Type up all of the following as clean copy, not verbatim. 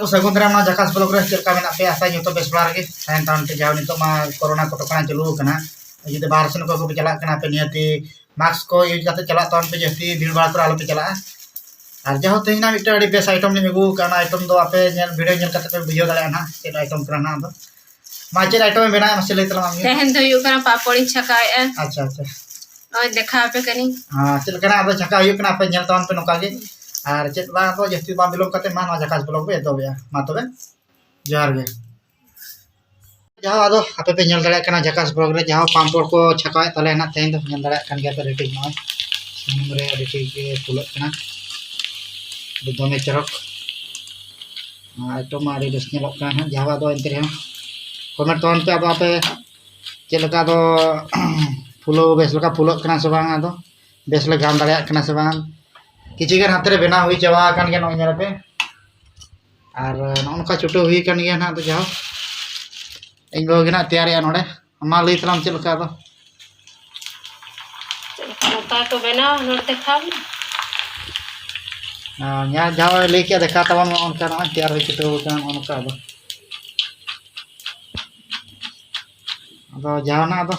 को सगुन दाराम जकास ब्लॉग रे चलका मेना पे आशा जो बेस बड़ा रे तान तान पे जाओ नितो मा कोरोना कटोकना चालू कना जुदि बाहर सेन को चला कना पे नियति मास्क को यूज करते चला तान पे जस्ती भीड़ भाड़ पर आलो पे चला और जहो तेना मिटा अड़ी बेस आइटम ने मेगु कना आइटम दो आपे वीडियो नेल करते पे बुझो दाड़ा ना चेक आइटम करा दो माचे आइटम में बना मसे लेतला मांगे तेहन तो यू कना पापड़ी छकाए अच्छा अच्छा और देखा पे कनी हां चल कना अब छका यू कना पे नेल तान पे नोका गे और चेक बा तो जस्ती बा बिलोम करते मा जकास ब्लॉग पे दो बया मा तबे जोहार गे जहाँ आदो आपे पे नेल दाड़ा कना जकास ब्लॉग रे जहाँ पांपोड़ को छकाए तले ना तेन दो नेल दाड़ा कन गया तो रेटिंग मा सुनुम रे रेटिंग के फुलत कना दोमे चरक आइटम मारे बेस नेलक कना जहाँ दो एंते रे कमेंट तोन पे अब आपे चेलका दो फुलो बेस लका फुलक कना से बांग आदो बेस ले गाम दाड़ा कना से बांग किछि गन हाथ रे बेना हुई चावा कान गया नोय पे और नोनका छुटो हुई कान गया ना तो जाओ इन गो गना तैयार या नोडे मा लई तलाम चलका दो नोता तो बेना नोते खाम न्या जाओ लेके देखा तवन उनका ना तैयार हुई छुटो कान उनका दो जाओ ना दो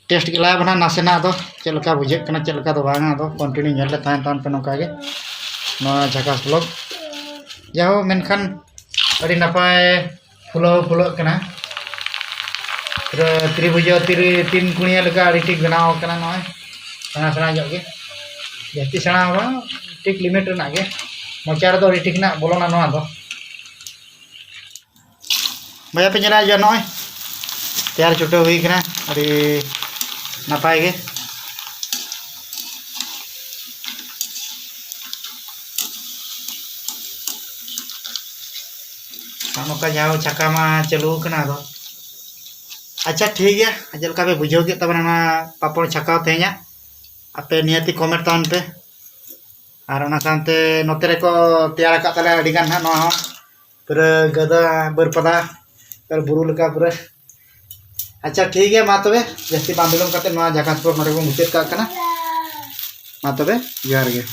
टेस्ट के लाइव बना नासेना दो चलका बुझे कना चलका दो बांगा दो कंटिन्यू नेल ले तान तान पे नोका गे नो जकास ब्लॉग जाओ मेनखान अड़ी नपाय फुलो फुलो कना त्रिभुज तीन कुणिया लगा अड़ी ठीक बनाव कना नय सना सना जो गे जस्ती सना बा ठीक लिमिट ना गे मोचार दो अड़ी ठीक ना बोलोना नोआ दो भैया पे जरा जो नय तैयार छुटो हुई कना अड़ी नपाय गे नौका जाओ छक्का मा चालू कना दो अच्छा ठीक है जलका पे बुझो के तब ना पापड़ छक्का ते냐 आपे नियति कमेंट तान पे और ओना सानते नोते रे को तैयार का तले अडी गान ना हो पूरा गदा बरपदा पर बुरु लका पूरा अच्छा ठीक है मा तबे जस्ती बांबिलोम करते ना जकास पर नरे को मुचेत का कना मा तबे जोहार गे।